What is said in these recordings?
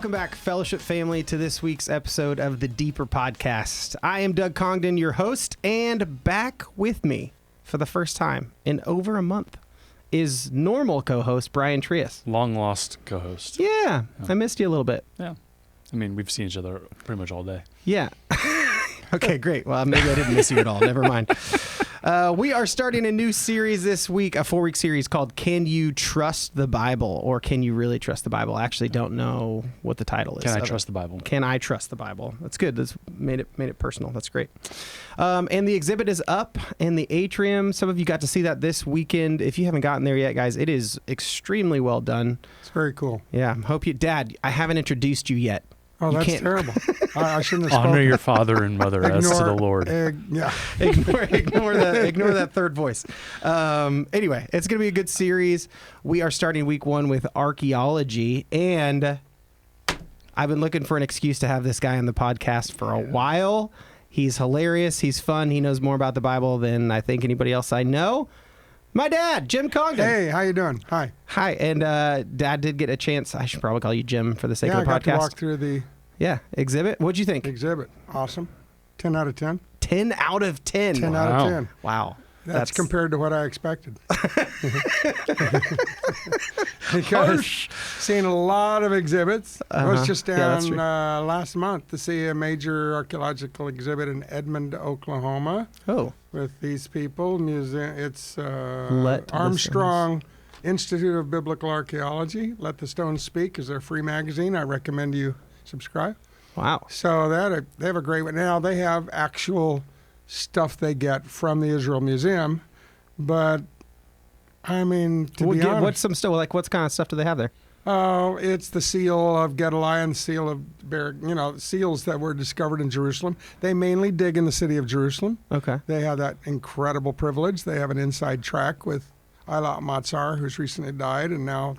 Welcome back, Fellowship family, to this week's episode of the Deeper Podcast. I am Doug Congdon, your host, and back with me for the first time in over a month is normal co-host Brian Tryhus. Long lost co-host. Yeah, I missed you a little bit. Yeah. I mean, we've seen each other pretty much all day. Yeah. Okay, great. Well, maybe I didn't miss you at all. Never mind. We are starting a new series this week, a 4-week series called Can You Trust the Bible? Or Can You Really Trust the Bible? I actually don't know what the title is. Can I trust the Bible? Can I trust the Bible? That's good. That's made it personal. That's great. And the exhibit is up in the atrium. Some of you got to see that this weekend. If you haven't gotten there yet, guys, it is extremely well done. It's very cool. Yeah. Hope you, Dad, I haven't introduced you yet. Oh, you that's can't. terrible. I shouldn't have Honor spoken. your father and mother as to the Lord. Yeah. Ignore that third voice. Anyway, it's going to be a good series. We are starting week 1 with archaeology, and I've been looking for an excuse to have this guy on the podcast for a while. He's hilarious. He's fun. He knows more about the Bible than I think anybody else I know. My dad, Jim Congdon. Hey, how you doing? Hi. Hi. And Dad did get a chance. I should probably call you Jim for the sake Yeah, of the I podcast. got to walk through the exhibit. What'd you think? exhibit. Awesome. 10 out of 10. 10 out of 10. 10 out of 10. Wow. That's compared to what I expected. Because seen a lot of exhibits. I was just down last month to see a major archaeological exhibit in Edmond, Oklahoma. Oh. With these people. It's Let the Armstrong Institute of Biblical Archaeology. Let the Stones Speak is their free magazine. I recommend you subscribe. Wow. So they have a great one. Now they have actual stuff they get from the Israel Museum, but I mean, to be honest, what's some stuff like? What kind of stuff do they have there? Oh, it's the seal of Gedaliah, seal of Bear, seals that were discovered in Jerusalem. They mainly dig in the city of Jerusalem. Okay. They have that incredible privilege. They have an inside track with Eilat Matzar, who's recently died, and now,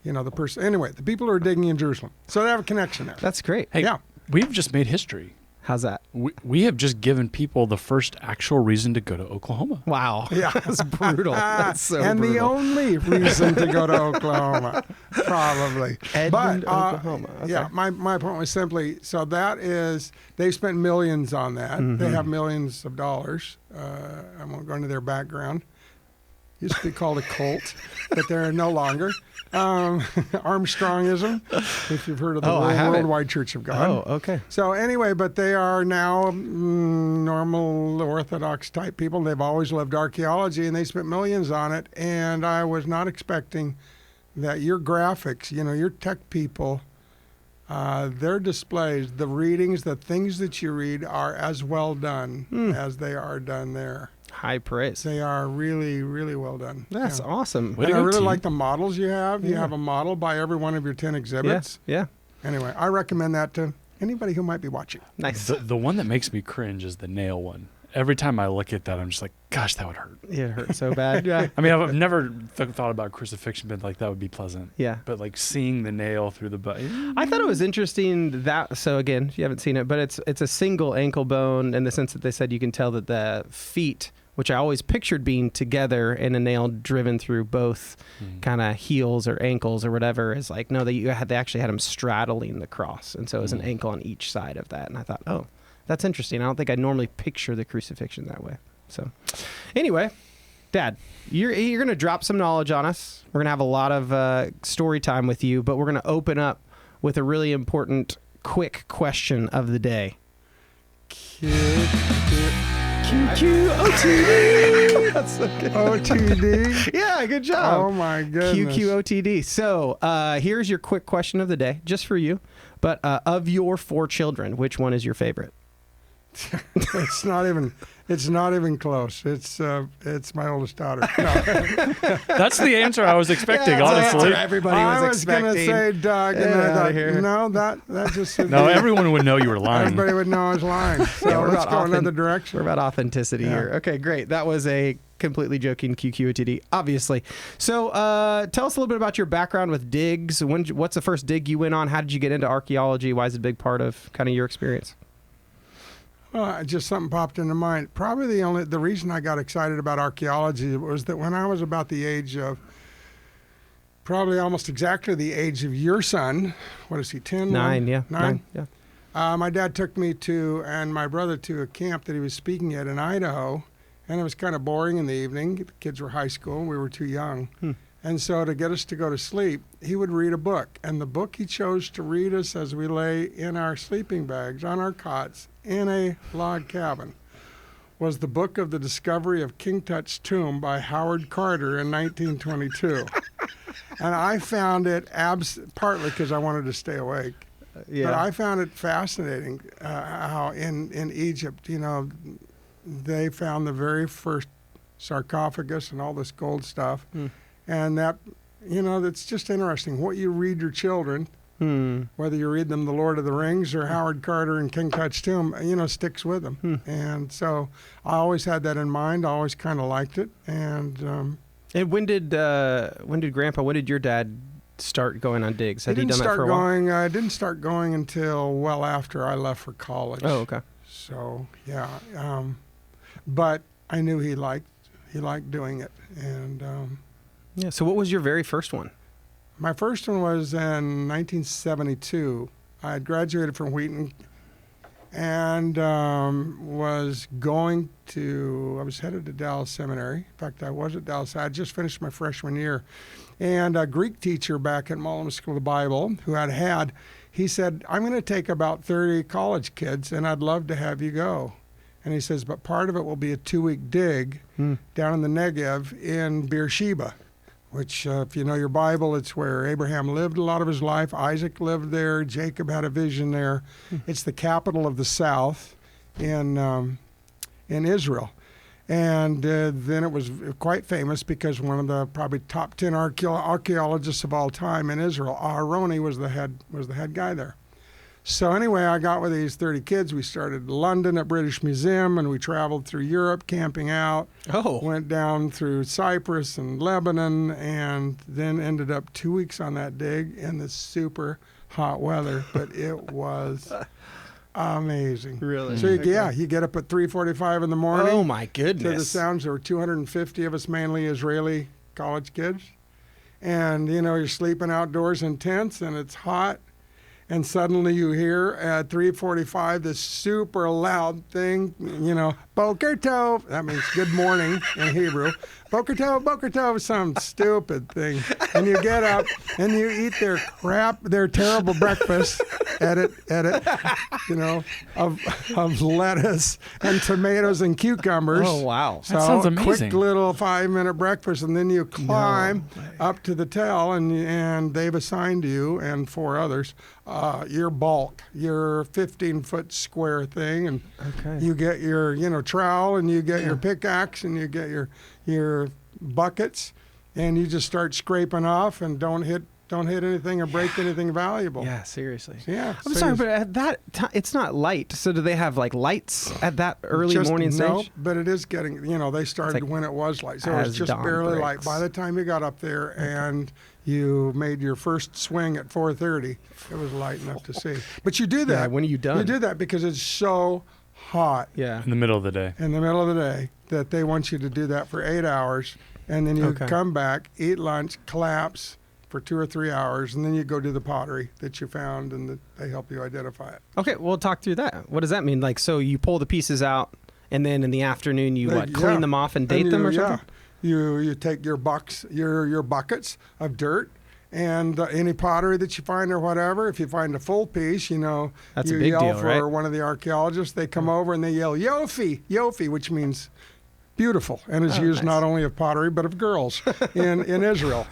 the person. Anyway, the people are digging in Jerusalem, so they have a connection there. That's great. Hey, Yeah. we've just made history. How's that? We have just given people the first actual reason to go to Oklahoma. Wow. Yeah. That's brutal. That's so and brutal. the only reason to go to Oklahoma, probably. Edmond, Oklahoma. Okay. Yeah, my point was simply, so that is, they spent millions on that. Mm-hmm. They have millions of dollars. I won't go into their background. Used to be called a cult, but they're no longer. Armstrongism, if you've heard of the Worldwide Church of God. Oh, okay. So anyway, but they are now normal Orthodox type people. They've always loved archaeology, and they spent millions on it. And I was not expecting that your graphics, your tech people, their displays, the readings, the things that you read are as well done as they are done there. High praise. They are really, really well done. That's awesome. And I really like the models you have. You have a model by every one of your 10 exhibits. Yeah. Anyway, I recommend that to anybody who might be watching. Nice. The one that makes me cringe is the nail one. Every time I look at that, I'm just like, gosh, that would hurt. Yeah, it hurts so bad. Yeah. I mean, I've never thought about crucifixion, but like that would be pleasant. Yeah. But like seeing the nail through the butt. I thought it was interesting that, so again, if you haven't seen it, but it's a single ankle bone in the sense that they said you can tell that the feet, which I always pictured being together and a nail driven through both kind of heels or ankles or whatever, is like, no, they actually had them straddling the cross. And so it was an ankle on each side of that. And I thought, oh, that's interesting. I don't think I normally picture the crucifixion that way. So anyway, Dad, you're going to drop some knowledge on us. We're going to have a lot of story time with you, but we're going to open up with a really important, quick question of the day. QQOTD. That's so good. OTD? Yeah, good job. Oh, my goodness. QQOTD. So here's your quick question of the day, just for you. But of your 4 children, which one is your favorite? It's not even close. It's my oldest daughter. No. That's the answer I was expecting, Yeah, that's honestly. what everybody was expecting. I was going to say Doug, and I thought, no, that just would No, be, everyone would know you were lying. everybody would know I was lying. So let's go another direction. We're about authenticity here. Okay, great. That was a completely joking QQOTD, obviously. So tell us a little bit about your background with digs. What's the first dig you went on? How did you get into archaeology? Why is it a big part of kind of your experience? Just something popped into mind. Probably the reason I got excited about archaeology was that when I was about the age of probably almost exactly the age of your son. What is he, 10? 9, yeah. 9? Yeah. My dad took me and my brother to a camp that he was speaking at in Idaho, and it was kind of boring in the evening. The kids were high school, and we were too young. And so to get us to go to sleep, he would read a book. And the book he chose to read us as we lay in our sleeping bags on our cots in a log cabin was the book of the discovery of King Tut's tomb by Howard Carter in 1922. And I found it partly because I wanted to stay awake. But I found it fascinating how in Egypt, they found the very first sarcophagus and all this gold stuff. And that, that's just interesting. What you read your children, whether you read them The Lord of the Rings or Howard Carter and King Tut's Tomb, sticks with them. And so I always had that in mind. I always kind of liked it. And when did your dad start going on digs? Had he done that for a while? I didn't start going until well after I left for college. Oh, okay. So yeah, but I knew he liked doing it, and yeah. So what was your very first one? My first one was in 1972. I had graduated from Wheaton and was headed to Dallas Seminary. In fact, I was at Dallas. I had just finished my freshman year. And a Greek teacher back at Mullins School of the Bible he said, I'm going to take about 30 college kids, and I'd love to have you go. And he says, but part of it will be a 2-week dig down in the Negev in Beersheba, which, if you know your Bible, it's where Abraham lived a lot of his life. Isaac lived there. Jacob had a vision there. It's the capital of the South in Israel. And then it was quite famous because one of the probably top 10 archaeologists of all time in Israel, Aharoni, was the head guy there. So anyway, I got with these 30 kids. We started in London at British Museum, and we traveled through Europe camping out. Oh. Went down through Cyprus and Lebanon, and then ended up 2 weeks on that dig in the super hot weather. But it was amazing. Really? So you get up at 3:45 in the morning. Oh my goodness! To the sounds. There were 250 of us, mainly Israeli college kids, and you're sleeping outdoors in tents, and it's hot. And suddenly you hear at 3:45 this super loud thing, Boker Tov. That means good morning in Hebrew. Boker Tov, some stupid thing. And you get up and you eat their terrible breakfast, of lettuce and tomatoes and cucumbers. Oh, wow. So that sounds amazing. Quick little 5-minute breakfast, and then you climb up to the tell, and they've assigned you and 4 others your bulk, your 15-foot square thing, and you get your trowel, and you get your pickaxe, and you get your buckets, and you just start scraping off, and don't hit anything or break anything valuable. Yeah, seriously. Yeah. I'm sorry, but at that time, it's not light. So do they have lights at that early morning stage? No, but it is getting, they started when it was light. So it was just barely light. By the time you got up there and you made your first swing at 4:30, it was light enough to see. But you do that. Yeah, when are you done? You do that because it's so hot. Yeah. In the middle of the day. In the middle of the day, that they want you to do that for 8 hours, and then you come back, eat lunch, collapse for 2 or 3 hours, and then you go do the pottery that you found, and they help you identify it. Okay, we'll talk through that. What does that mean? So you pull the pieces out, and then in the afternoon you clean them off and date them or something? You take your buckets of dirt and any pottery that you find or whatever. If you find a full piece, that's you a big yell deal, for right? one of the archaeologists. They come over and they yell Yofi, Yofi, which means beautiful, and is used not only of pottery but of girls in Israel,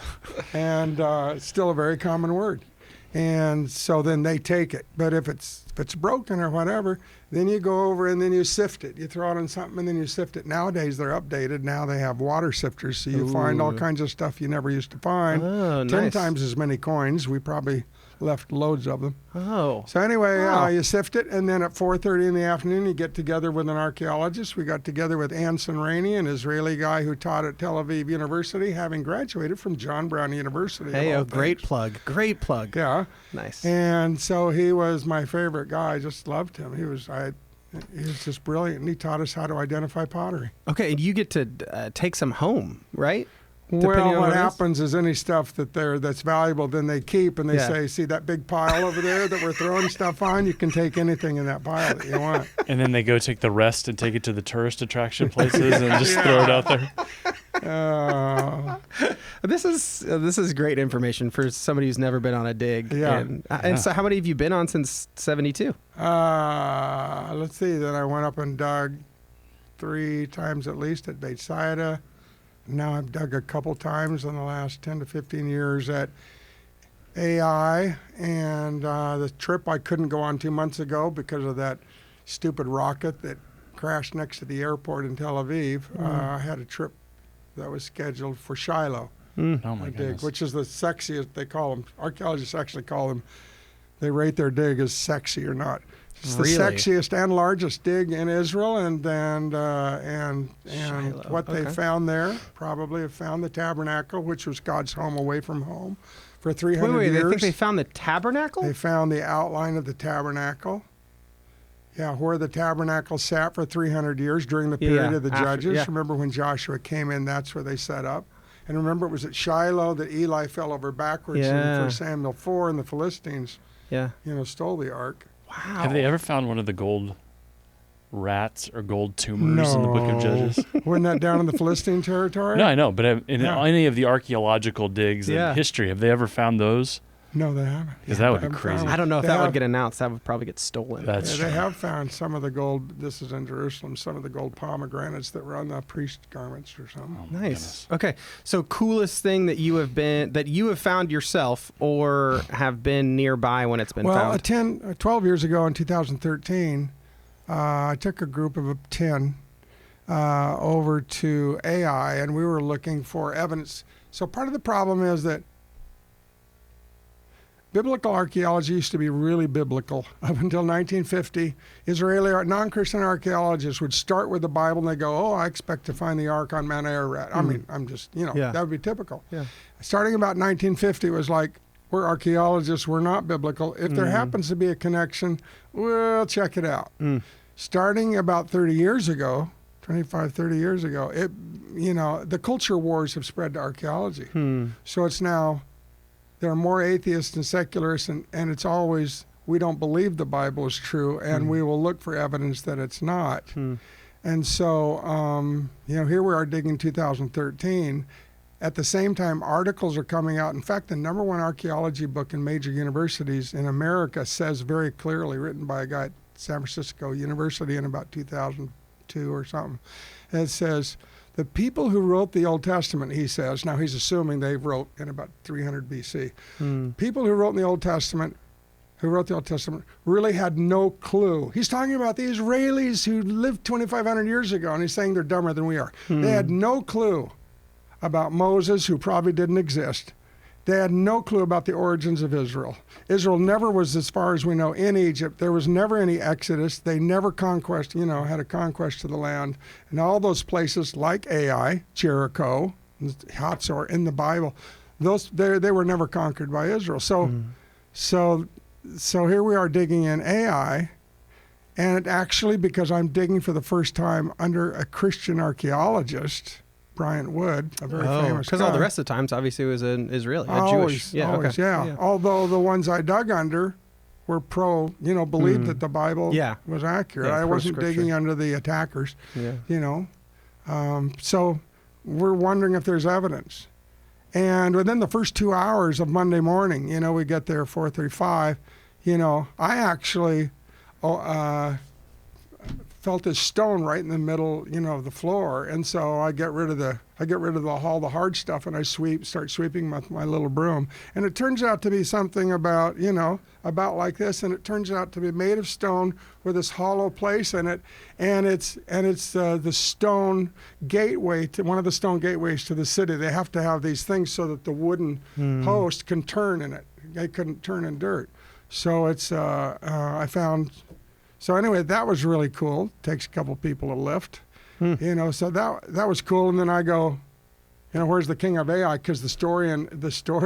and it's still a very common word. And so then they take it. But if it's broken or whatever, then you go over and then you sift it. You throw it in something and then you sift it. Nowadays they're updated. Now they have water sifters, so you find all kinds of stuff you never used to find. Oh, 10 nice. times as many coins. We probably left loads of them. Oh. So anyway, you sift it, and then at 4:30 in the afternoon, you get together with an archaeologist. We got together with Anson Rainey, an Israeli guy who taught at Tel Aviv University, having graduated from John Brown University. Hey, great plug. Great plug. Yeah. Nice. And so he was my favorite guy. I just loved him. He was just brilliant, and he taught us how to identify pottery. Okay, and you get to take some home, right? depending on Well, what it is? happens is any stuff that's valuable, then they keep, and they Yeah. say, see that big pile over there that we're throwing stuff on? You can take anything in that pile that you want. And then they go take the rest and take it to the tourist attraction places and just throw it out there. This is great information for somebody who's never been on a dig. Yeah. And so how many have you been on since 72? Let's see. Then I went up and dug 3 times at least at Bethsaida. Now I've dug a couple times in the last 10 to 15 years at AI. And the trip I couldn't go on 2 months ago because of that stupid rocket that crashed next to the airport in Tel Aviv. I had a trip that was scheduled for Shiloh. Oh my dig, goodness. which is the sexiest, they call them, archaeologists actually call them, they rate their dig as sexy or not. It's the Really? sexiest and largest dig in Israel, and Shiloh, what they okay. found there, probably have found the tabernacle, which was God's home away from home for 300 Wait, years. they think they found the tabernacle? They found the outline of the tabernacle. Yeah, where the tabernacle sat for 300 years during the period of the after- judges. yeah. Remember when Joshua came in, that's where they set up. And remember, it was at Shiloh that Eli fell over backwards Yeah. in 1 Samuel 4, and the Philistines, Yeah. stole the ark. Wow. Have they ever found one of the gold rats or gold tumors in the Book of Judges? Wasn't that down in the Philistine territory? No, I know, but in Yeah. any of the archaeological digs Yeah. in history, have they ever found those? No, they haven't. Because that would be Haven't crazy. found- I don't know if They that have- would get announced. That would probably get stolen. That's Yeah, they true. have found some of the gold, this is in Jerusalem, some of the gold pomegranates that were on the priest garments or something. Oh my Nice. goodness. Okay. So coolest thing that you have found yourself or have been nearby when it's been Well, found? 12 years ago in 2013, I took a group of 10 over to AI, and we were looking for evidence. So part of the problem is that biblical archaeology used to be really biblical up until 1950. Israeli non-Christian archaeologists would start with the Bible and they go, "Oh, I expect to find the Ark on Mount Ararat." I mean, I'm just, Yeah. that would be typical. Yeah. Starting about 1950, it was like, we're archaeologists, we're not biblical. If there happens to be a connection, we'll check it out. Starting about 30 years ago, 25, 30 years ago, the culture wars have spread to archaeology. So it's now, there are more atheists and secularists, and it's always, we don't believe the Bible is true, and we will look for evidence that it's not. And so, here we are digging 2013. At the same time, articles are coming out. In fact, the #1 archaeology book in major universities in America says very clearly, written by a guy at San Francisco University in about 2002 or something, and it says, the people who wrote the Old Testament, he says, now he's assuming they wrote in about 300 BC. People who wrote the Old Testament really had no clue. He's talking about the Israelis who lived 2,500 years ago, and he's saying they're dumber than we are. They had no clue about Moses, who probably didn't exist. They had no clue about the origins of Israel. Israel never was, as far as we know, in Egypt. There was never any Exodus. They never had a conquest to the land. And all those places like Ai, Jericho, Hatzor in the Bible, they were never conquered by Israel. So here we are digging in Ai, and it actually, because I'm digging for the first time under a Christian archaeologist, Bryant Wood, a very famous because guy. all the rest of the times, obviously, it was an Israeli, a Always, Jewish. Yeah, always, okay. yeah. Although the ones I dug under were believed that the Bible was accurate. Yeah, I wasn't pro-scripture. digging under the attackers, Yeah. So we're wondering if there's evidence. And within the first 2 hours of Monday morning, we get there 4:35, I actually felt this stone right in the middle, of the floor, and so I get rid of all the hard stuff, and I start sweeping with my little broom, and it turns out to be something about like this, and it turns out to be made of stone with this hollow place in it, and it's the stone gateway to one of the stone gateways to the city. They have to have these things so that the wooden post can turn in it. They couldn't turn in dirt, so it's I found. So anyway, that was really cool. Takes a couple people to lift, So that was cool. And then I go, where's the king of Ai? Because the story.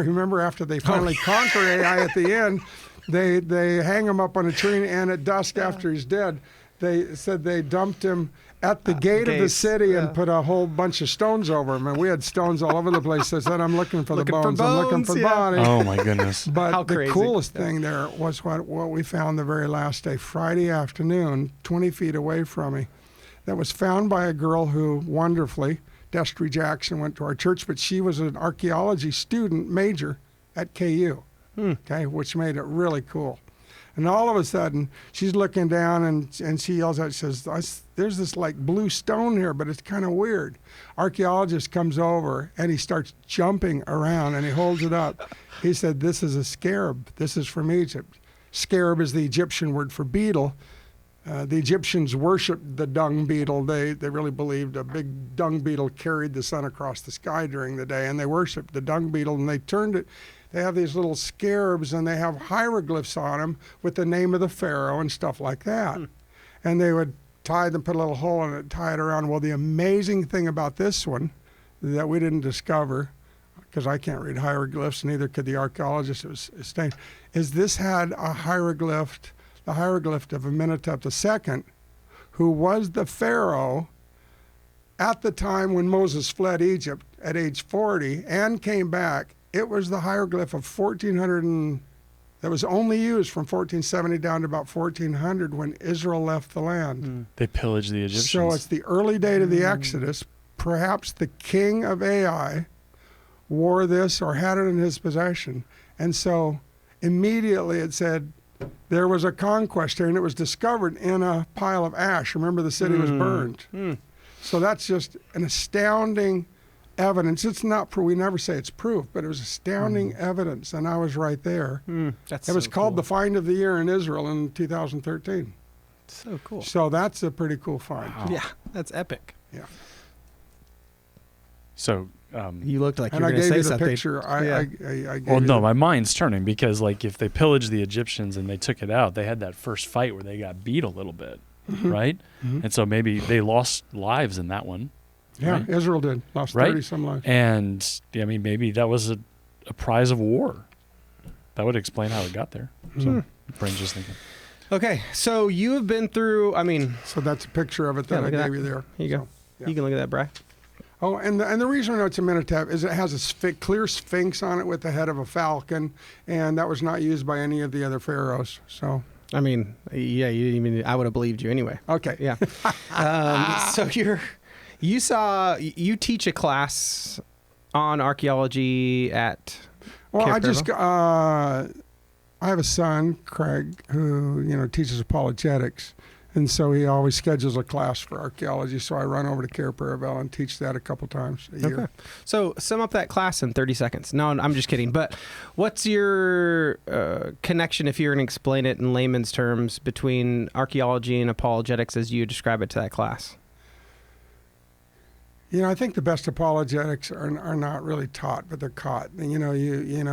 Remember, after they finally conquer Ai at the end, they hang him up on a tree, and at dusk after he's dead, They said they dumped him at the gate of the gates, city and put a whole bunch of stones over him. And we had stones all over the place. They said, I'm looking for the bones. I'm looking for the body. Oh, my goodness. But How the crazy. coolest thing there was what we found the very last day, Friday afternoon, 20 feet away from me. That was found by a girl who wonderfully, Destry Jackson, went to our church, but she was an archaeology student major at KU, okay, which made it really cool. And all of a sudden, she's looking down and she yells out, she says, there's this like blue stone here, but it's kind of weird. Archaeologist comes over and he starts jumping around and he holds it up. He said, this is a scarab. This is from Egypt. Scarab is the Egyptian word for beetle. The Egyptians worshipped the dung beetle. They really believed a big dung beetle carried the sun across the sky during the day, and they worshipped the dung beetle, and they turned it. They have these little scarabs, and they have hieroglyphs on them with the name of the pharaoh and stuff like that. And they would tie them, put a little hole in it, tie it around. Well, the amazing thing about this one that we didn't discover, because I can't read hieroglyphs, neither could the archaeologist, is this had a hieroglyph, the hieroglyph of Amenhotep II, who was the pharaoh at the time when Moses fled Egypt at age 40 and came back. It was the hieroglyph of 1400 that was only used from 1470 down to about 1400 when Israel left the land. They pillaged the Egyptians. So it's the early date of the Exodus. Perhaps the king of Ai wore this or had it in his possession. And so immediately it said there was a conquest here, and it was discovered in a pile of ash. Remember, the city was burned. So that's just an astounding evidence. It's not we never say it's proof, but it was astounding evidence, and I was right there. It was called the Find of the Year in Israel in 2013. So cool. So that's a pretty cool find. Wow. Yeah, that's epic. Yeah. So, You looked like you And were I going to gave say you the something. picture. I gave well, you no, the- my mind's turning because, like, if they pillaged the Egyptians and they took it out, they had that first fight where they got beat a little bit, right? And so maybe they lost lives in that one. Yeah, right? Israel did. Lost Right? 30 some lives. And, I mean, maybe that was a prize of war. That would explain how it got there. So, brain's just thinking. Okay, so you have been through, I mean, So that's a picture of it Yeah, that I look at gave that. you there. here you go. So, yeah. You can look at that, Bri. Oh, and the reason I know it's a Amenhotep is it has a clear sphinx on it with the head of a falcon, and that was not used by any of the other pharaohs. So, I mean, yeah, you didn't even, I would have believed you anyway. okay. Yeah. So you teach a class on archaeology at Well, Camp I have a son, Craig, who teaches apologetics, and so he always schedules a class for archaeology. So I run over to Care Paravel and teach that a couple times a year. Okay. So sum up that class in 30 seconds. No, I'm just kidding. But what's your connection, if you're going to explain it in layman's terms, between archaeology and apologetics as you describe it to that class? I think the best apologetics are not really taught, but they're caught. And,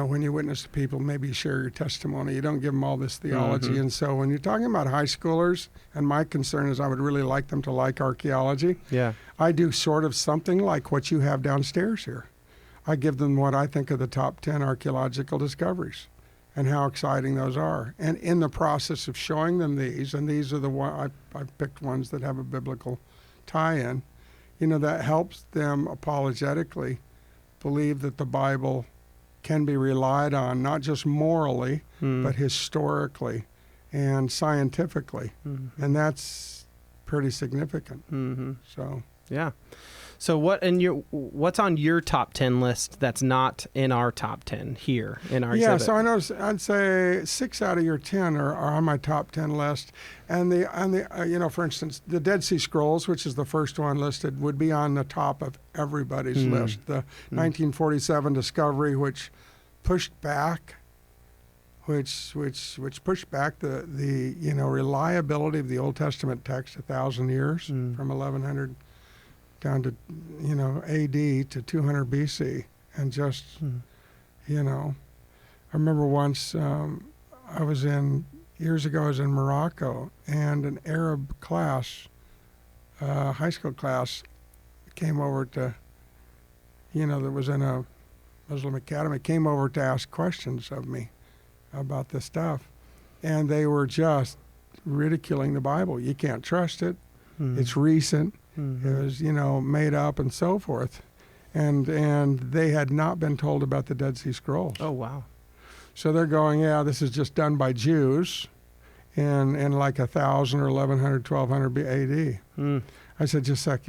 when you witness to people, maybe you share your testimony. You don't give them all this theology. And so when you're talking about high schoolers, and my concern is I would really like them to like archaeology, Yeah. I do sort of something like what you have downstairs here. I give them what I think are the top 10 archaeological discoveries and how exciting those are. And in the process of showing them these, and these are the one I've picked ones that have a biblical tie-in, that helps them apologetically believe that the Bible can be relied on, not just morally, but historically and scientifically. And that's pretty significant. So, Yeah. So what's on your top 10 list that's not in our top 10 here in our yeah, exhibit? so I noticed I'd say 6 out of your 10 are on my top 10 list. And for instance, the Dead Sea Scrolls, which is the first one listed, would be on the top of everybody's list. The 1947 discovery, which pushed back pushed back the reliability of the Old Testament text 1,000 years from 1100 down to AD to 200 BC, and just I remember once years ago I was in Morocco, and an Arab class, high school class, came over to that was in a Muslim academy, came over to ask questions of me about this stuff, and they were just ridiculing the Bible. You can't trust it. Mm. It's recent. Mm-hmm. It was, made up and so forth. And they had not been told about the Dead Sea Scrolls. Oh, wow. So they're going, yeah, this is just done by Jews in like 1000 or 1100, 1200 AD. Mm. I said, just a sec,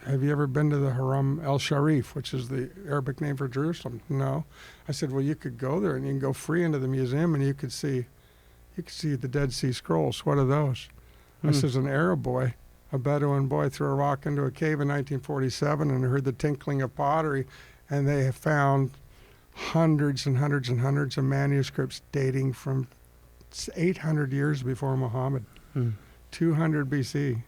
have you ever been to the Haram el Sharif, which is the Arabic name for Jerusalem? No. I said, well, you could go there and you can go free into the museum and you could see the Dead Sea Scrolls. What are those? I said, an Arab boy, a Bedouin boy, threw a rock into a cave in 1947 and heard the tinkling of pottery, and they have found hundreds and hundreds and hundreds of manuscripts dating from 800 years before Muhammad, 200 BC.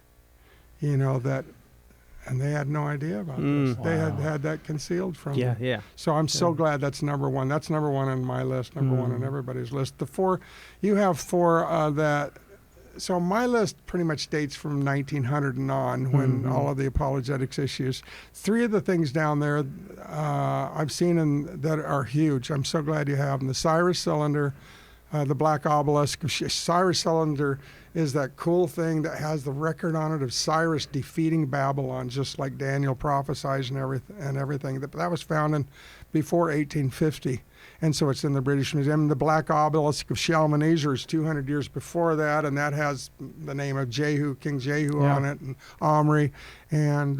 And they had no idea about this. They had that concealed from them. Yeah. So I'm so glad that's number one. That's number one on my list, number one on everybody's list. You have four that. So my list pretty much dates from 1900 and on, when all of the apologetics issues. Three of the things down there I've seen that are huge. I'm so glad you have them. The Cyrus cylinder, the black obelisk. Cyrus cylinder is that cool thing that has the record on it of Cyrus defeating Babylon, just like Daniel prophesies and everything. That was found before 1850. And so it's in the British Museum. The black obelisk of Shalmaneser is 200 years before that, and that has the name of Jehu, King Jehu on it, and Omri. And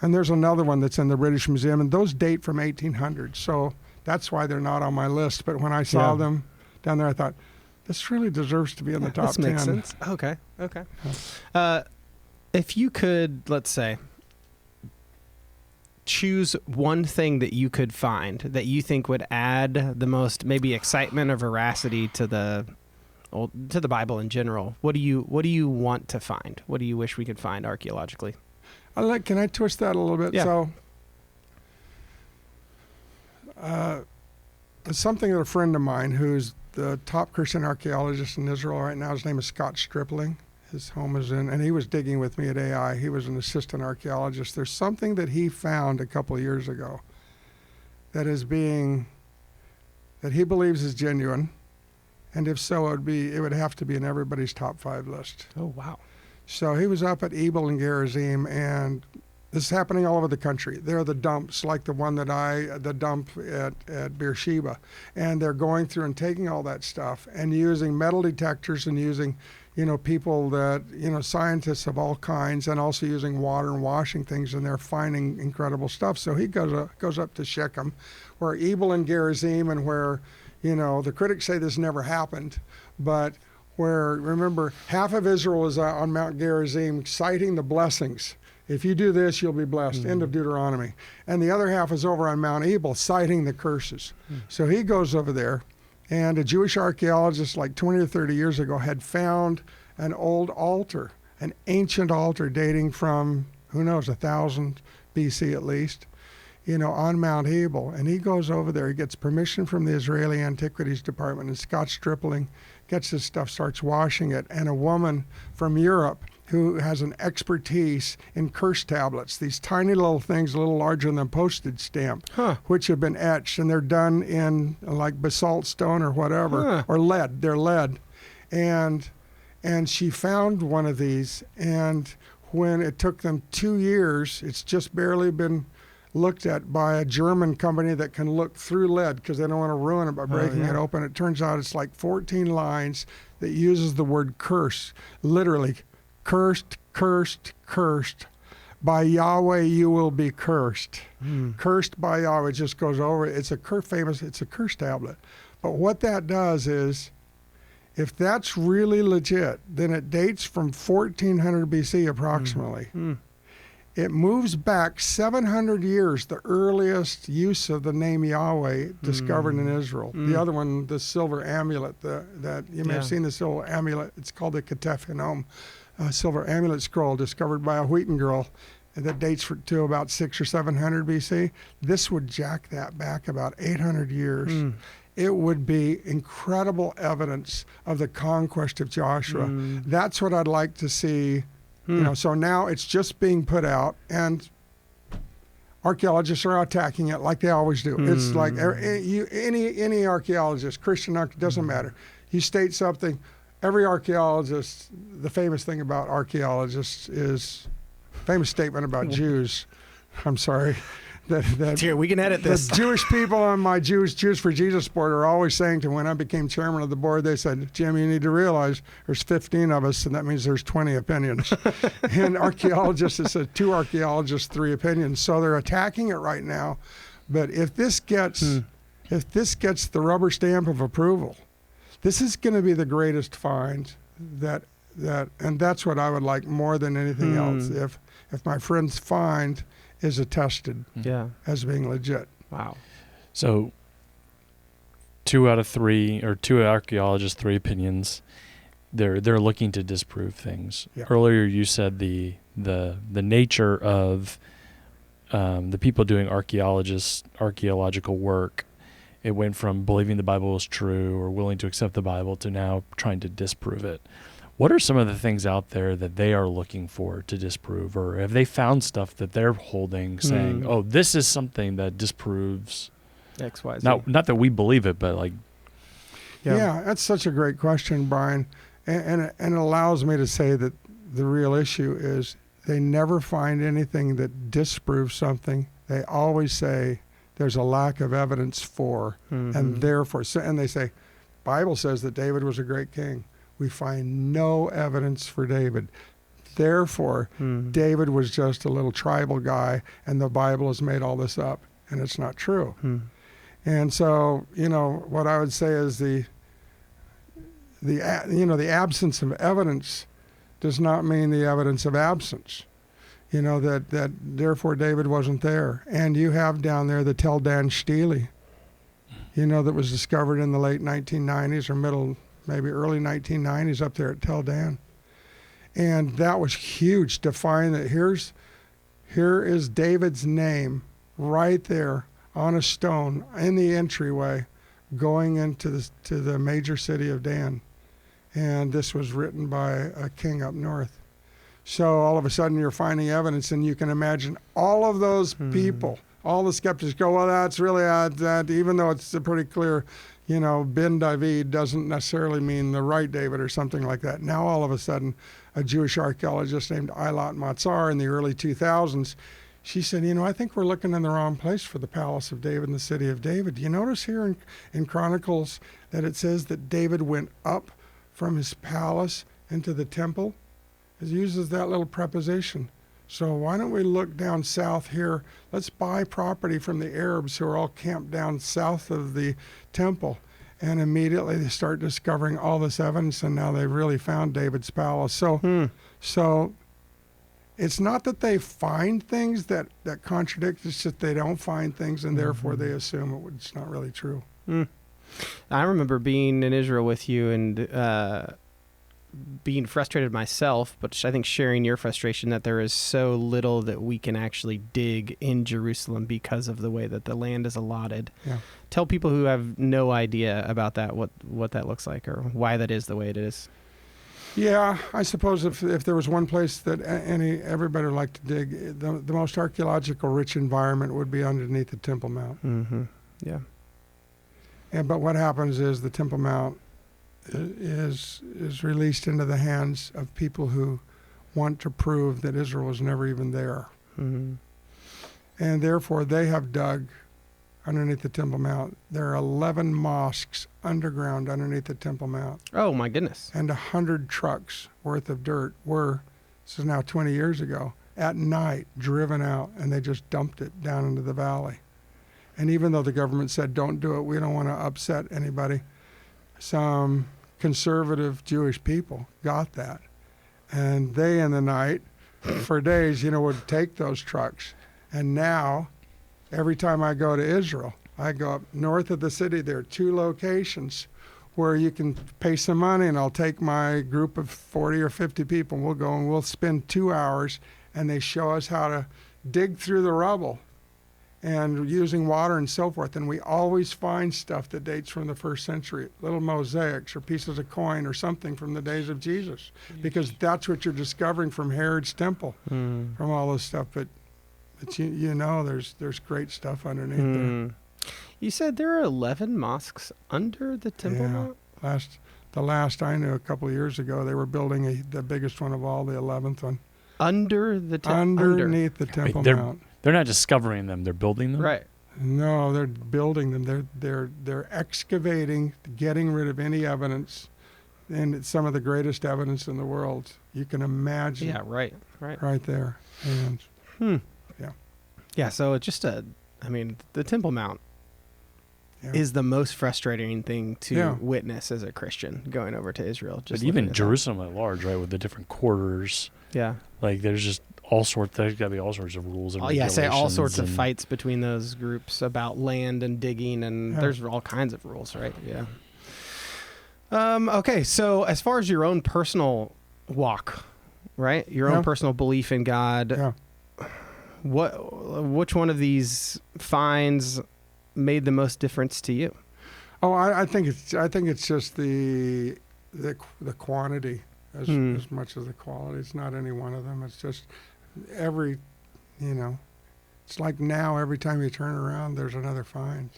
there's another one that's in the British Museum, and those date from 1800. So that's why they're not on my list. But when I saw them down there, I thought, this really deserves to be in the top 10. This makes sense. Okay. If you could, let's say, choose one thing that you could find that you think would add the most maybe excitement or veracity to the Bible in general, what do you want to find? What do you wish we could find archaeologically? Can I twist that a little bit? Yeah. So it's something that a friend of mine, who's the top Christian archaeologist in Israel right now, his name is Scott Stripling. His home is and he was digging with me at AI. He was an assistant archaeologist. There's something that he found a couple of years ago that he believes is genuine, and if so, it would have to be in everybody's top 5 list. Oh, wow. So he was up at Ebal and Gerizim, and this is happening all over the country. They're the dumps, like the dump at Beersheba, and they're going through and taking all that stuff and using metal detectors and using people that, scientists of all kinds, and also using water and washing things, and they're finding incredible stuff. So he goes up to Shechem, where Ebal and Gerizim, and where, the critics say this never happened, but where, remember, half of Israel is on Mount Gerizim citing the blessings. If you do this, you'll be blessed. End of Deuteronomy. And the other half is over on Mount Ebal citing the curses. So he goes over there. And a Jewish archaeologist like 20 or 30 years ago had found an old altar, an ancient altar dating from, 1000 BC at least, on Mount Ebal. And he goes over there, he gets permission from the Israeli Antiquities Department, and Scott Stripling gets his stuff, starts washing it. And a woman from Europe who has an expertise in curse tablets, these tiny little things, a little larger than a postage stamp, which have been etched, and they're done in like basalt stone or whatever, or lead. They're lead. And she found one of these, and when it took them 2 years, it's just barely been looked at by a German company that can look through lead because they don't want to ruin it by breaking it open. It turns out it's like 14 lines that uses the word curse, literally. Cursed, cursed, cursed. By Yahweh you will be cursed. Cursed by Yahweh, it just goes over. It's a curse tablet. But what that does is, if that's really legit, then it dates from 1400 BC approximately. It moves back 700 years, the earliest use of the name Yahweh discovered in Israel. The other one, the silver amulet, that you may have seen the silver amulet. It's called the Ketef Hinnom. Silver amulet scroll discovered by a Wheaton girl that dates to about 600 or 700 BC. This would jack that back about 800 years. It would be incredible evidence of the conquest of Joshua. That's what I'd like to see. So now it's just being put out, and archaeologists are attacking it like they always do. It's like any archaeologist, Christian, doesn't matter. You state something. Every archaeologist, the famous thing about archaeologists is, famous statement about Jews. I'm sorry. That Here, we can edit this. The Jewish people on my Jews for Jesus board are always saying to me, when I became chairman of the board, they said, Jim, you need to realize there's 15 of us, and that means there's 20 opinions. And archaeologists, it says 2 archaeologists, 3 opinions. So they're attacking it right now. But if this gets the rubber stamp of approval, this is going to be the greatest find and that's what I would like more than anything else. If my friend's find is attested as being legit. Wow. So 2 out of 3, or 2 archaeologists, 3 opinions. They're looking to disprove things. Yeah. Earlier you said the nature of the people doing archaeological work, it went from believing the Bible was true or willing to accept the Bible to now trying to disprove it. What are some of the things out there that they are looking for to disprove, or have they found stuff that they're holding saying, oh, this is something that disproves X, Y, Z. Not that we believe it, but like. Yeah, that's such a great question, Brian. And it allows me to say that the real issue is they never find anything that disproves something. They always say there's a lack of evidence for, and therefore, and they say, Bible says that David was a great king. We find no evidence for David. Therefore, David was just a little tribal guy, and the Bible has made all this up, and it's not true. And so, what I would say is the absence of evidence does not mean the evidence of absence. That therefore David wasn't there. And you have down there the Tel Dan Stele, that was discovered in the late 1990s or maybe early 1990s up there at Tel Dan. And that was huge to find that here is David's name right there on a stone in the entryway going into the major city of Dan. And this was written by a king up north. So all of a sudden you're finding evidence, and you can imagine all of those people, all the skeptics go, well, that's really that, even though it's pretty clear, Ben David doesn't necessarily mean the right David or something like that. Now all of a sudden, a Jewish archaeologist named Eilat Matzar in the early 2000s, she said, I think we're looking in the wrong place for the palace of David and the city of David. Do you notice here in Chronicles that it says that David went up from his palace into the temple? It uses that little preposition. So why don't we look down south here? Let's buy property from the Arabs who are all camped down south of the temple. And immediately they start discovering all this evidence, and now they've really found David's palace. So it's not that they find things that contradict, it's just they don't find things, and therefore they assume it's not really true. I remember being in Israel with you and being frustrated myself, but I think sharing your frustration that there is so little that we can actually dig in Jerusalem because of the way that the land is allotted. Yeah. Tell people who have no idea about that what that looks like or why that is the way it is. Yeah, I suppose if there was one place that everybody would like to dig, the most archaeological rich environment would be underneath the Temple Mount. Yeah. But what happens is the Temple Mount is released into the hands of people who want to prove that Israel was never even there. And therefore they have dug underneath the Temple Mount. There are 11 mosques underground underneath the Temple Mount. Oh my goodness. And 100 trucks worth of dirt were, this is now 20 years ago, at night driven out, and they just dumped it down into the valley. And even though the government said, don't do it, we don't want to upset anybody, some conservative Jewish people got that. And they, in the night, for days, would take those trucks. And now, every time I go to Israel, I go up north of the city. There are 2 locations where you can pay some money, and I'll take my group of 40 or 50 people, and we'll go and we'll spend 2 hours, and they show us how to dig through the rubble and using water and so forth. And we always find stuff that dates from the 1st century, little mosaics or pieces of coin or something from the days of Jesus, because that's what you're discovering from Herod's temple, from all this stuff. But there's great stuff underneath there. You said there are 11 mosques under the Temple Mount? The last I knew, a couple of years ago, they were building the biggest one of all, the 11th one. Underneath the Temple Mount. They're not discovering them; they're building them. Right. No, they're building them. They're excavating, getting rid of any evidence, and it's some of the greatest evidence in the world. You can imagine. Yeah. Right. Right there. And Yeah. So it's just the Temple Mount is the most frustrating thing to witness as a Christian going over to Israel. But even Jerusalem at large, right, with the different quarters. Yeah. Like there's just there's got to be all sorts of rules and regulations. Say all sorts of fights between those groups about land and digging, and there's all kinds of rules, right? Yeah. Okay, so as far as your own personal walk, right? Your own personal belief in God, which one of these finds made the most difference to you? Oh, I think it's just the quantity as much as the quality. It's not any one of them. It's just it's like now every time you turn around, there's another find.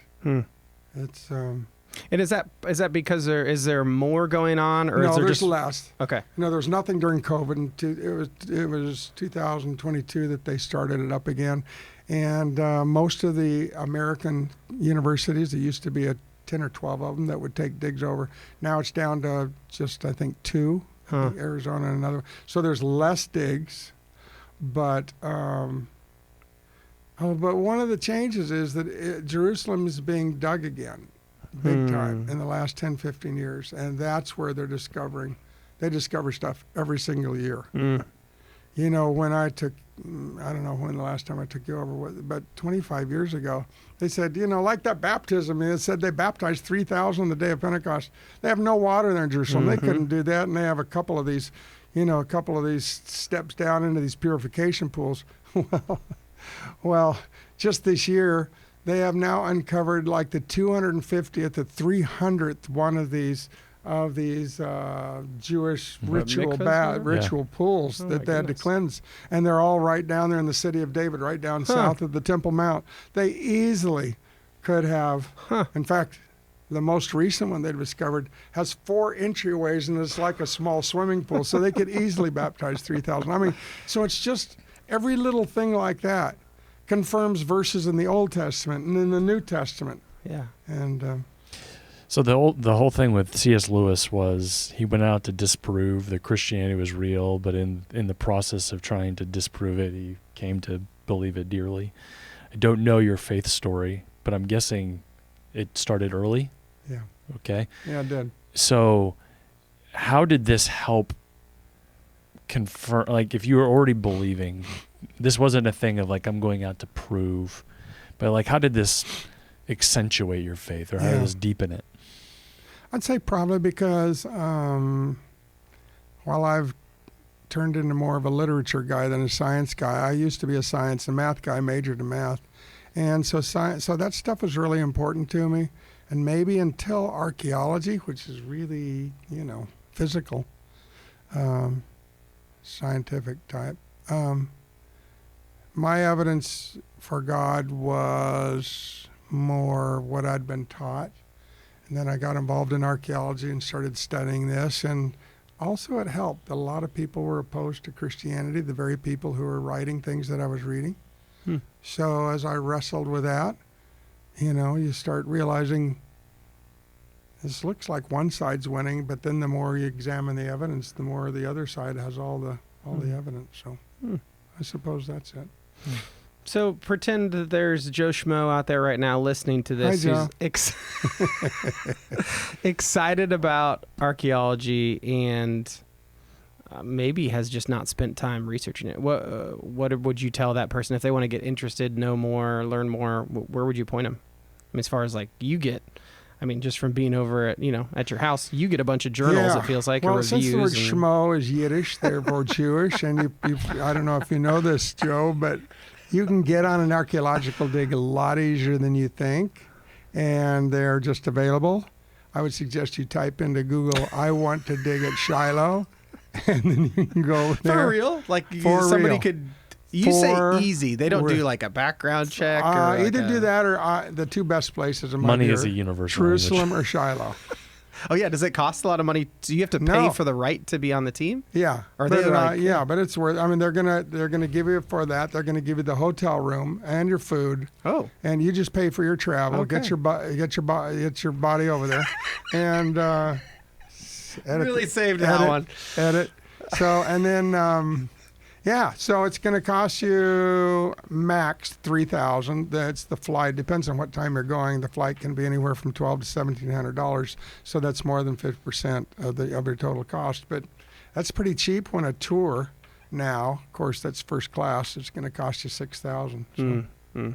It's and is that because is there more going on, or is there there's just less? Okay. No, there was nothing during COVID. It was 2022 that they started it up again, and most of the American universities, there used to be 10 or 12 of them that would take digs over. Now it's down to just, I think, 2, Arizona and another. So there's less digs, but one of the changes is that Jerusalem is being dug again, big time, in the last 10, 15 years. And that's where they discover stuff every single year. You know, when I don't know when the last time I took you over, but 25 years ago, they said, like that baptism, they said they baptized 3,000 on the day of Pentecost. They have no water there in Jerusalem. They couldn't do that, and they have a couple of these steps down into these purification pools. Well, just this year, they have now uncovered like the 250th to 300th one of these Jewish ritual pools that they had to cleanse. And they're all right down there in the city of David, right down south of the Temple Mount. They easily could have, in fact, the most recent one they discovered has 4 entryways, and it's like a small swimming pool, so they could easily baptize 3,000. I mean, so it's just every little thing like that confirms verses in the Old Testament and in the New Testament. Yeah. And so the whole thing with C.S. Lewis was he went out to disprove that Christianity was real, but in the process of trying to disprove it, he came to believe it dearly. I don't know your faith story, but I'm guessing it started early. Yeah. Okay. Yeah, it did. So how did this help confirm, like if you were already believing, this wasn't a thing of like I'm going out to prove, but like how did this accentuate your faith, or how did this deepen it? I'd say probably because while I've turned into more of a literature guy than a science guy, I used to be a science and math guy, majored in math. And so that stuff was really important to me. And maybe until archaeology, which is really, physical, scientific type, my evidence for God was more what I'd been taught. And then I got involved in archaeology and started studying this. And also it helped. A lot of people were opposed to Christianity, the very people who were writing things that I was reading. So as I wrestled with that, you start realizing this looks like one side's winning, but then the more you examine the evidence, the more the other side has all the evidence. So I suppose that's it. So pretend that there's Joe Schmo out there right now listening to this who's excited about archaeology and maybe has just not spent time researching it. What would you tell that person if they want to get interested, know more, learn more? Where would you point them? I mean, as far as like just from being over at at your house, you get a bunch of journals. It feels like, or reviews. Since the word schmo is Yiddish, therefore Jewish, and you I don't know if you know this, Joe, but you can get on an archaeological dig a lot easier than you think, and they're just available. I would suggest you type into Google, "I want to dig at Shiloh." And then you can go there. For real? Like somebody could... You say easy. They don't do like a background check? Or either do that or the two best places in my Money is a universal Jerusalem language. or Shiloh. Oh yeah, does it cost a lot of money? Do you have to pay No. for the right to be on the team? Yeah. Are but, they like- yeah, but it's worth. I mean, they're gonna give you for that. They're gonna give you the hotel room and your food, Oh, and you just pay for your travel. Okay. Get your body over there, and really saved that one. Edit. So and then. Yeah, so it's going to cost you max $3,000. That's the flight. Depends on what time you're going. The flight can be anywhere from $1,200 to $1,700. So that's more than 50% of your total cost. But that's pretty cheap when a tour now, of course, that's first class. It's going to cost you $6,000. So.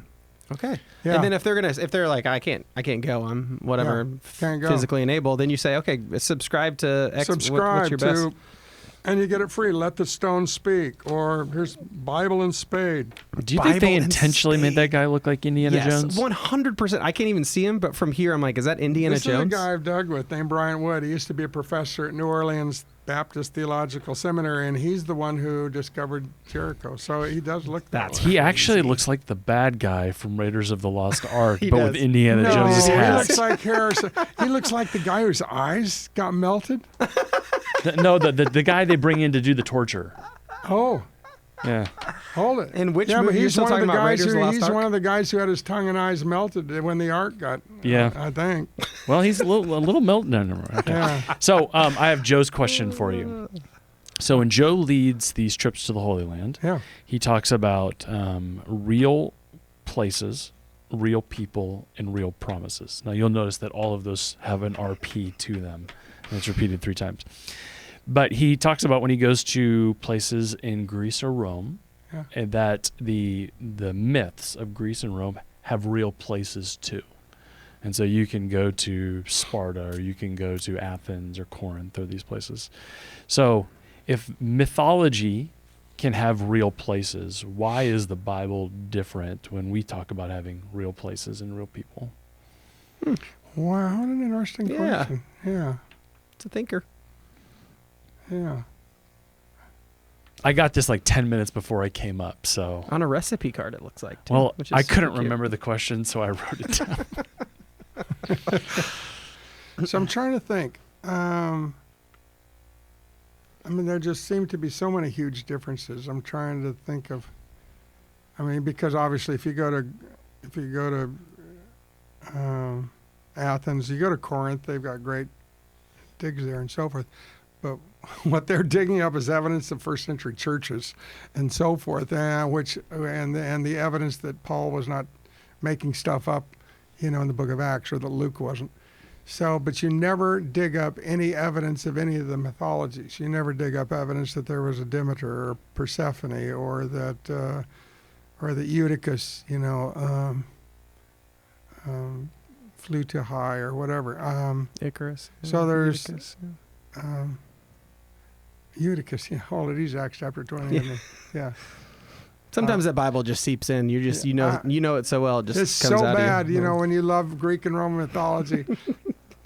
Okay. Yeah. And then if they're like, I can't go, I'm whatever, can't go. physically enabled, then you say, okay, subscribe to X. Subscribe what's your best? to, and you get it free. Let the Stone Speak, or here's Bible and Spade. Do you think they Bible and intentionally made that guy look like Indiana Yes, Jones? 100%. I can't even see him, but from here, I'm like, is that Indiana This Jones? is a guy I've dug with named Brian Wood. He used to be a professor at New Orleans Baptist Theological Seminary, and he's the one who discovered Jericho. So he does look that That's way. He actually looks like the bad guy from Raiders of the Lost Ark, He but does. with Indiana No, Jones's he hat. looks like Harrison. He looks like the guy whose eyes got melted. The guy they bring in to do the torture. Oh, Yeah. hold it. In which yeah, movie? but You're he's still one of talking the about guys Raiders of the Lost he's Ark? one of the guys who had his tongue and eyes melted when the ark got. Yeah. I think. Well, he's a little melted. No. Okay. Yeah. So I have Joe's question for you. So when Joe leads these trips to the Holy Land, Yeah. he talks about real places, real people, and real promises. Now you'll notice that all of those have an RP to them, and it's repeated 3 times. But he talks about when he goes to places in Greece or Rome, Yeah. and that the myths of Greece and Rome have real places too. And so you can go to Sparta, or you can go to Athens or Corinth, or these places. So if mythology can have real places, why is the Bible different when we talk about having real places and real people? Wow, what an interesting Yeah. question. Yeah. It's a thinker. Yeah. I got this like 10 minutes before I came up, so. On a recipe card, it looks like. Too, Well, which is I couldn't super cute. remember the question, so I wrote it down. So I'm trying to think. I mean, there just seem to be so many huge differences. I'm trying to think of. I mean, because obviously, if you go to Athens, you go to Corinth, they've got great digs there and so forth. But what they're digging up is evidence of first century churches and so forth, and the evidence that Paul was not making stuff up, in the book of Acts, or that Luke wasn't. So, but you never dig up any evidence of any of the mythologies. You never dig up evidence that there was a Demeter or Persephone, or that Eutychus, flew too high or whatever. Icarus. So there's- Eutychus, Eutychus, hold it, he's Acts chapter 20. Yeah. isn't he? Yeah. Sometimes that Bible just seeps in. You just you know it so well. It just It's comes so out bad, of you. when you love Greek and Roman mythology,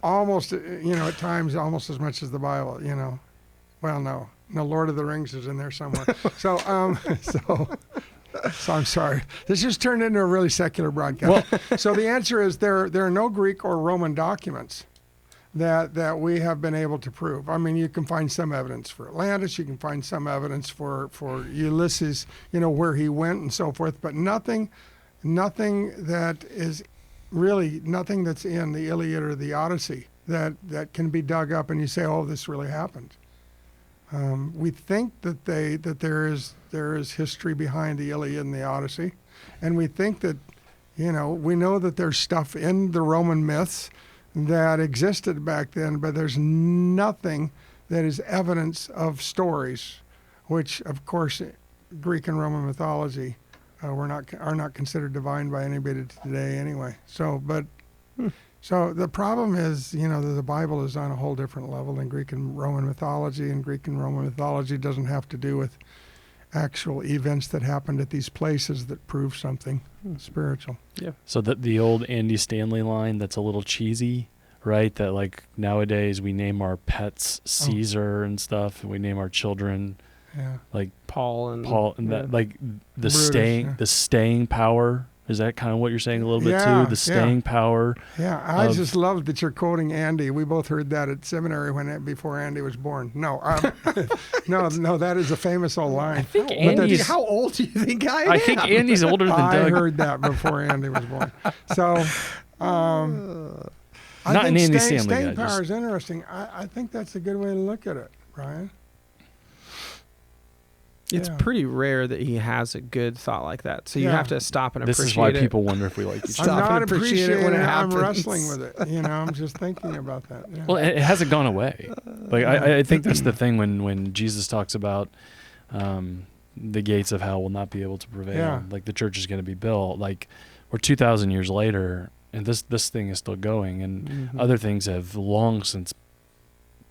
almost, at times almost as much as the Bible, Well, no, Lord of the Rings is in there somewhere. So I'm sorry. This just turned into a really secular broadcast. So the answer is there are no Greek or Roman documents that we have been able to prove. I mean, you can find some evidence for Atlantis, you can find some evidence for Ulysses, where he went and so forth, but nothing that is really nothing that's in the Iliad or the Odyssey that can be dug up and you say, oh, this really happened. We think that there is history behind the Iliad and the Odyssey, and we think that we know that there's stuff in the Roman myths that existed back then, but there's nothing that is evidence of stories, which of course Greek and Roman mythology are not considered divine by anybody today anyway. So the problem is, that the Bible is on a whole different level than Greek and Roman mythology, and Greek and Roman mythology doesn't have to do with actual events that happened at these places that prove something spiritual. Yeah. So the old Andy Stanley line that's a little cheesy, right? That like nowadays we name our pets Caesar and stuff, and we name our children Yeah. like Paul and that, like the Brutus, staying yeah. the staying power Is that kind of what you're saying a little bit Yeah, too? The staying power. Yeah, I of- just love that you're quoting Andy. We both heard that at seminary before Andy was born. No, no, that is a famous old line. I think But Andy's. how old do you think I am? I think Andy's older than I Doug. heard that before Andy was born. So, I Not think an Andy staying Stanley guy, power just- is interesting. I think that's a good way to look at it, Brian. It's Yeah. pretty rare that he has a good thought like that. So you Yeah. have to stop and This appreciate is why it. people wonder if we like each I'm other. Stop not and appreciate it when it appreciating happens. I'm wrestling with it. I'm just thinking about that. Yeah. Well, it hasn't gone away. Like I think that's the thing when Jesus talks about the gates of hell will not be able to prevail. Yeah. Like the church is going to be built. Like we're 2,000 years later, and this thing is still going, and Mhm. other things have long since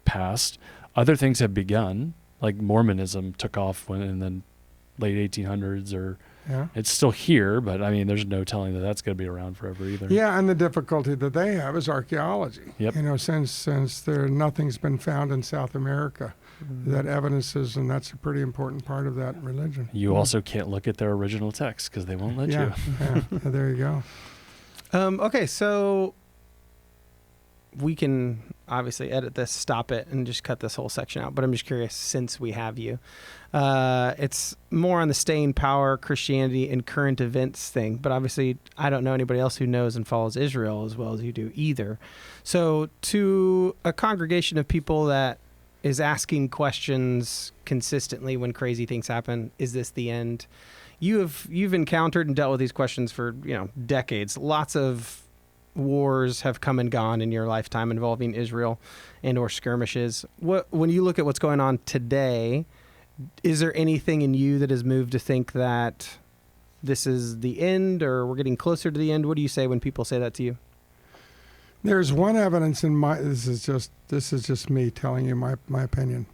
passed. Other things have begun. Like Mormonism took off in the late 1800s, or Yeah. it's still here, but I mean, there's no telling that that's going to be around forever either. Yeah, and the difficulty that they have is archaeology. Yep. Since nothing's been found in South America that evidences, and that's a pretty important part of that religion. You also can't look at their original text because they won't let Yeah, you. yeah, there you go. Okay, so we can obviously edit this, stop it, and just cut this whole section out. But I'm just curious, since we have you, it's more on the staying power, Christianity, and current events thing. But obviously, I don't know anybody else who knows and follows Israel as well as you do either. So to a congregation of people that is asking questions consistently when crazy things happen, is this the end? You've encountered and dealt with these questions for decades. Lots of wars have come and gone in your lifetime involving Israel and or skirmishes. When you look at what's going on today, is there anything in you that is moved to think that this is the end or we're getting closer to the end? What do you say when people say that to you? There's one evidence in this is just me telling you my opinion.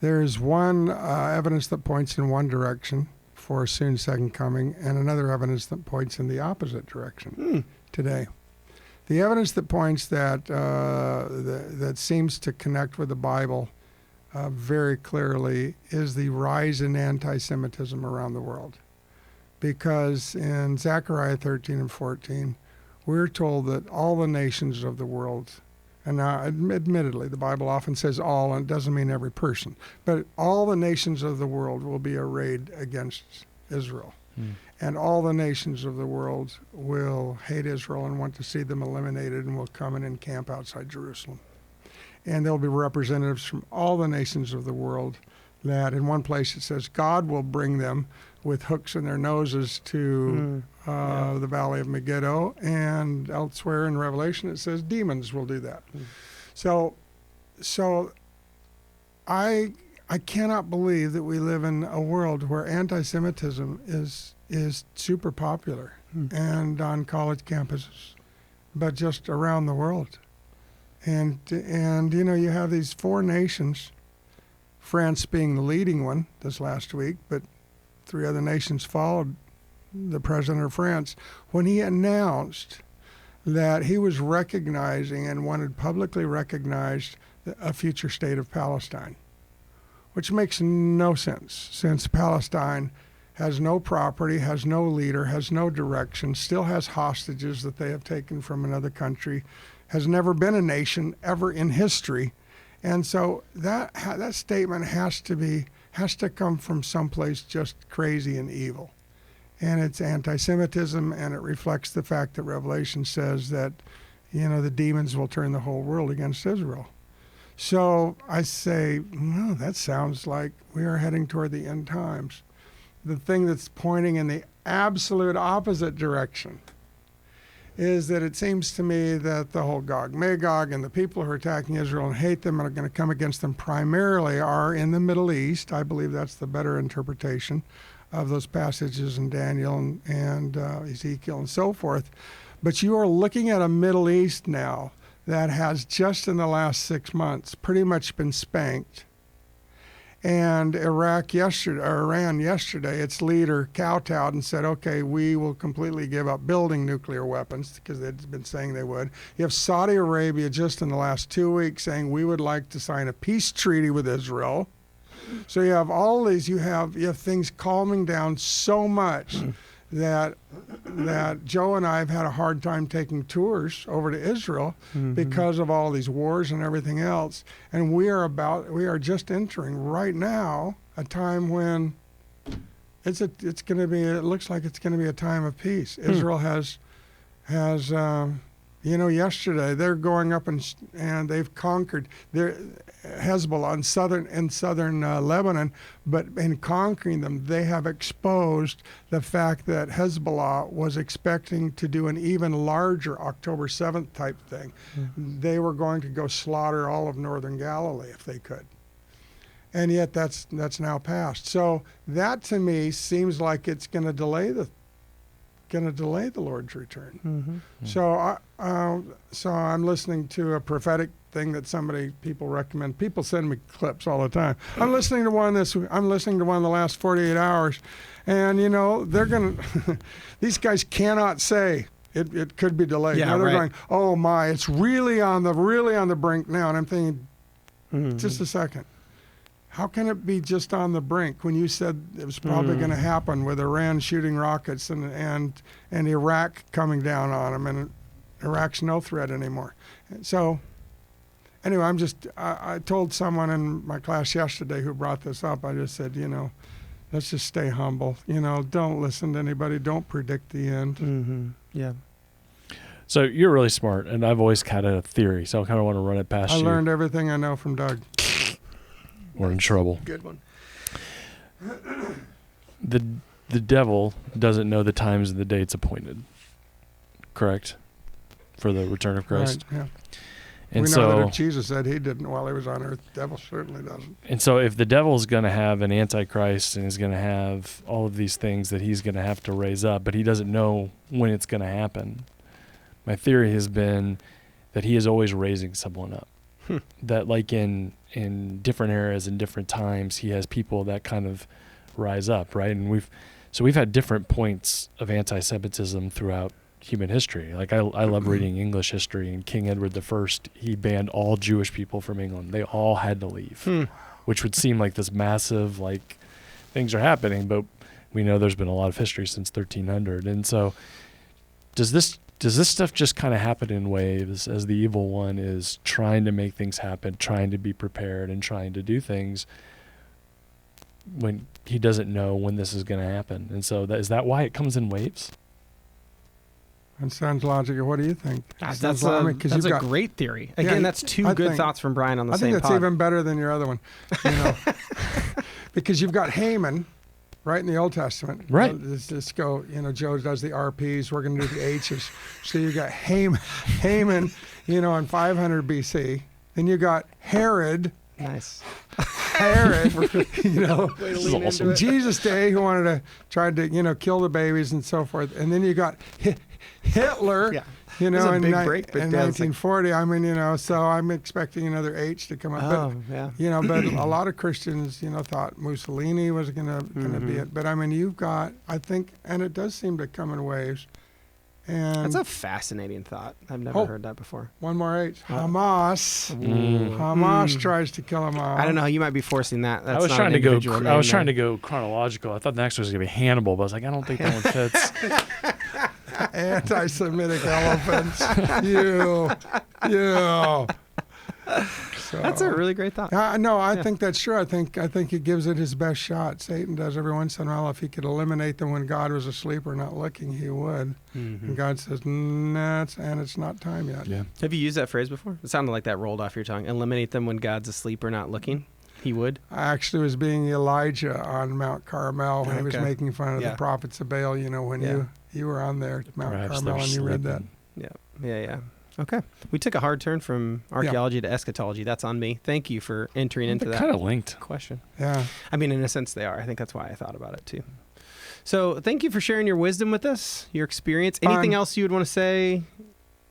There's one evidence that points in one direction for a soon second coming, and another evidence that points in the opposite direction today. The evidence that points that seems to connect with the Bible very clearly is the rise in anti-Semitism around the world. Because in Zechariah 13 and 14, we're told that all the nations of the world, and now admittedly the Bible often says all, and it doesn't mean every person, but all the nations of the world will be arrayed against Israel. And all the nations of the world will hate Israel and want to see them eliminated and will come and encamp outside Jerusalem. And there'll be representatives from all the nations of the world that in one place it says God will bring them with hooks in their noses to the valley of Megiddo, and elsewhere in Revelation it says demons will do that. So I cannot believe that we live in a world where anti-Semitism is super popular and on college campuses, but just around the world. And you have these four nations, France being the leading one this last week, but 3 other nations followed the president of France when he announced that he was recognizing and wanted publicly recognized a future state of Palestine, which makes no sense since Palestine has no property, has no leader, has no direction, still has hostages that they have taken from another country, has never been a nation ever in history. And so that statement has to come from someplace just crazy and evil. And it's anti-Semitism, and it reflects the fact that Revelation says that, the demons will turn the whole world against Israel. So I say, no, that sounds like we are heading toward the end times. The thing that's pointing in the absolute opposite direction is that it seems to me that the whole Gog Magog and the people who are attacking Israel and hate them and are going to come against them primarily are in the Middle East. I believe that's the better interpretation of those passages in Daniel and Ezekiel and so forth. But you are looking at a Middle East now that has just in the last 6 months pretty much been spanked. And Iran yesterday, its leader kowtowed and said, okay, we will completely give up building nuclear weapons because they'd been saying they would. You have Saudi Arabia just in the last 2 weeks saying we would like to sign a peace treaty with Israel. So you have all these, you have things calming down so much that Joe and I have had a hard time taking tours over to Israel because of all these wars and everything else. And we are just entering right now a time when it looks like it's going to be a time of peace. Israel has yesterday they're going up and they've conquered their Hezbollah in southern Lebanon, but in conquering them, they have exposed the fact that Hezbollah was expecting to do an even larger October 7th type thing. They were going to go slaughter all of northern Galilee if they could. And yet that's now passed. So that to me seems like it's going to delay the Lord's return. So I'm listening to a prophetic thing that people recommend. People send me clips all the time. I'm listening to one the last 48 hours, and they're gonna. These guys cannot say it could be delayed. Yeah, now they're right. going, oh my, it's really on the brink now, and I'm thinking, just a second. How can it be just on the brink when you said it was probably going to happen with Iran shooting rockets and Iraq coming down on them, and Iraq's no threat anymore? So anyway, I told someone in my class yesterday who brought this up, I just said, let's just stay humble. Don't listen to anybody. Don't predict the end. Yeah. So you're really smart, and I've always had a theory, so I kind of want to run it past you. I learned everything I know from Doug. We're in trouble. Good one. The devil doesn't know the times and the dates appointed, correct? For the return of Christ. Right, yeah. And we so, know that if Jesus said he didn't while he was on earth, the devil certainly doesn't. And so if the devil's going to have an antichrist and is going to have all of these things that he's going to have to raise up, but he doesn't know when it's going to happen, my theory has been that he is always raising someone up. That like in different eras and different times, he has people that kind of rise up, right? And we've had different points of anti-Semitism throughout human history. Like I love reading English history, and King Edward I, he banned all Jewish people from England. They all had to leave, which would seem like this massive, like, things are happening, but we know there's been a lot of history since 1300. And so does this stuff just kind of happen in waves as the evil one is trying to make things happen, trying to be prepared, and trying to do things when he doesn't know when this is going to happen? And so is that why it comes in waves? That sounds logical. What do you think? That's a great theory. Again, that's two good thoughts from Brian on the same pod. I think that's even better than your other one. Because you've got Haman, right, in the Old Testament. Right. Let's go, Joe does the RPs, we're going to do the H's. So you got Haman, in 500 BC. Then you got Herod. Nice. Herod, This is awesome. Jesus' day, who tried to, kill the babies and so forth. And then you got Hitler, in 1940. I mean, so I'm expecting another H to come up. But a lot of Christians, thought Mussolini was going to be it. But I mean, you've got, I think, and it does seem to come in waves. And that's a fascinating thought. I've never heard that before. One more H. Hamas. Hamas tries to kill them all. I don't know. You might be forcing that. That's I was trying to go chronological. I thought the next one was going to be Hannibal, but I was like, I don't think that one fits. Anti-Semitic elephants. You. So, that's a really great thought. I think that's true. I think he gives it his best shot. Satan does every once in a while. If he could eliminate them when God was asleep or not looking, he would. And God says, it's not time yet. Yeah. Have you used that phrase before? It sounded like that rolled off your tongue. Eliminate them when God's asleep or not looking. He would. I actually was being Elijah on Mount Carmel when he was making fun of the prophets of Baal. When you were on there at Mount Carmel and you read that. Yeah. Okay. We took a hard turn from archaeology to eschatology. That's on me. Thank you for entering into that kind of linked question. Yeah. I mean, in a sense they are. I think that's why I thought about it too. So thank you for sharing your wisdom with us, your experience. Anything else you would want to say?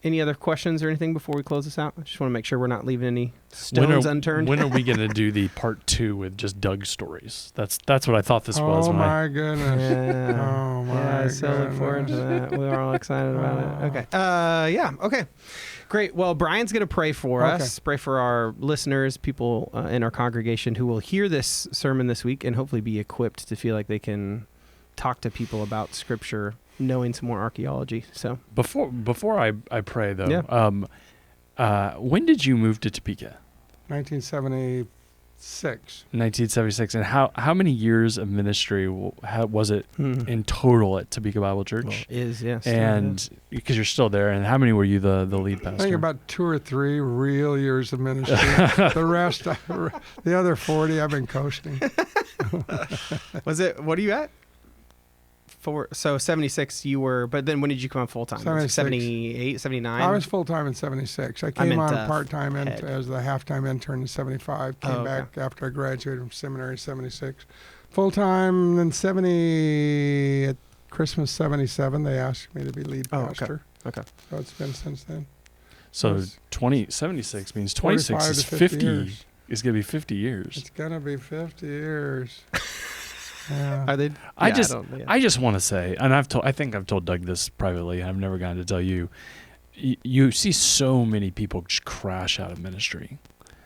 Any other questions or anything before we close this out? I just want to make sure we're not leaving any stones unturned. When are we going to do the part 2 with just Doug stories? That's what I thought this was. Oh my goodness. Yeah. Oh my goodness. So look forward to that. We're all excited about it. Okay. Okay. Great. Well, Brian's going to pray for us, pray for our listeners, people in our congregation who will hear this sermon this week and hopefully be equipped to feel like they can talk to people about Scripture, knowing some more archaeology. So Before I pray though, Yeah. When did you move to Topeka? 1976. 1976. And how many years of ministry was it in total at Topeka Bible Church? Well, yes. And because you're still there, and how many were you the lead pastor? I think about 2 or 3 real years of ministry. The rest, the other 40, I've been coasting. Was it? What are you at? So 76 you were, but then when did you come on full time? 78, 79? I was full time in 76. I came on part time as the halftime intern in 75. Came back after I graduated from seminary in 76. Full time in 70 at Christmas 77. They asked me to be lead pastor. Okay. So it's been since then. So 76 means 26 is 50. Years. It's gonna be 50 years. It's gonna be 50 years. Yeah. Are they? I just want to say, and I think I've told Doug this privately. I've never gotten to tell you. You see so many people just crash out of ministry,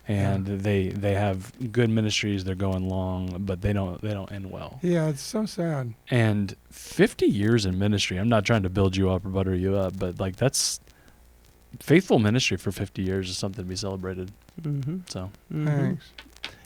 and they have good ministries. They're going long, but they don't end well. Yeah, it's so sad. And 50 years in ministry. I'm not trying to build you up or butter you up, but like that's faithful ministry for 50 years is something to be celebrated. Mm-hmm. So Thanks.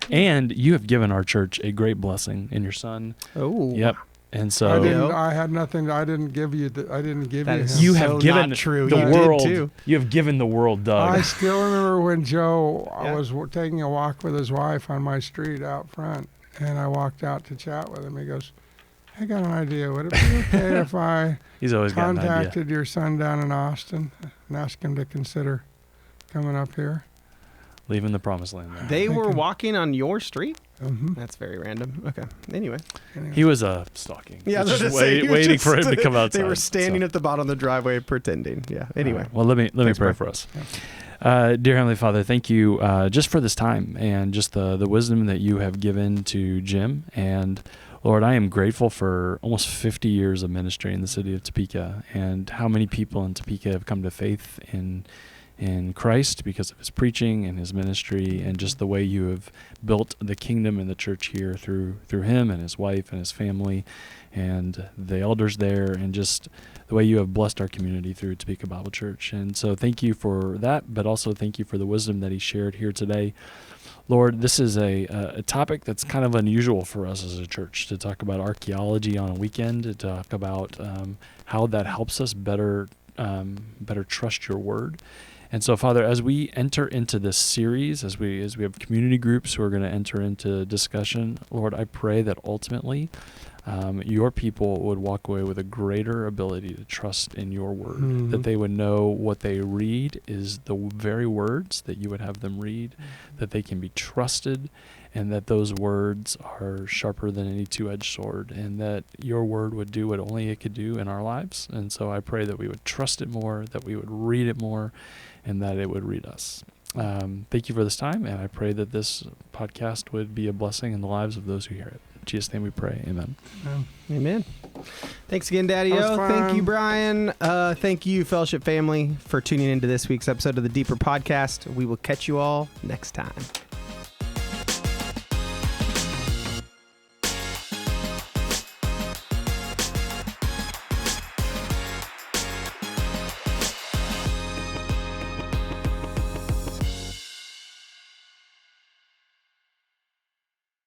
And you have given our church a great blessing in your son. Oh. Yep. And so I had nothing. I didn't give you. I didn't give that you. Is him. you so have given not true. the You world. did too. You have given the world, Doug. I still remember when Joe was taking a walk with his wife on my street out front, and I walked out to chat with him. He goes, "I got an idea. Would it be okay if I He's always got an idea. contacted your son down in Austin and asked him to consider coming up here?" Leaving the promised land. There. They were walking on your street? Mm-hmm. That's very random. Okay. Anyway. He was stalking. Yeah, just waiting for him to come outside. They were standing at the bottom of the driveway pretending. Yeah. Anyway. Right. Well, let me pray for us. Yeah. Dear Heavenly Father, thank you just for this time and just the wisdom that you have given to Jim. And Lord, I am grateful for almost 50 years of ministry in the city of Topeka and how many people in Topeka have come to faith in Christ because of his preaching and his ministry and just the way you have built the kingdom and the church here through him and his wife and his family and the elders there and just the way you have blessed our community through Topeka Bible Church. And so thank you for that, but also thank you for the wisdom that he shared here today. Lord, this is a topic that's kind of unusual for us as a church to talk about archaeology on a weekend, to talk about how that helps us better trust your word. And so, Father, as we enter into this series, as we have community groups who are going to enter into discussion, Lord, I pray that ultimately your people would walk away with a greater ability to trust in your word, that they would know what they read is the very words that you would have them read, that they can be trusted, and that those words are sharper than any two-edged sword, and that your word would do what only it could do in our lives. And so I pray that we would trust it more, that we would read it more, and that it would read us. Thank you for this time, and I pray that this podcast would be a blessing in the lives of those who hear it. In Jesus' name we pray. Amen. Amen. Thanks again, Daddy-O. Thank you, Brian. Thank you, Fellowship family, for tuning into this week's episode of the Deeper Podcast. We will catch you all next time.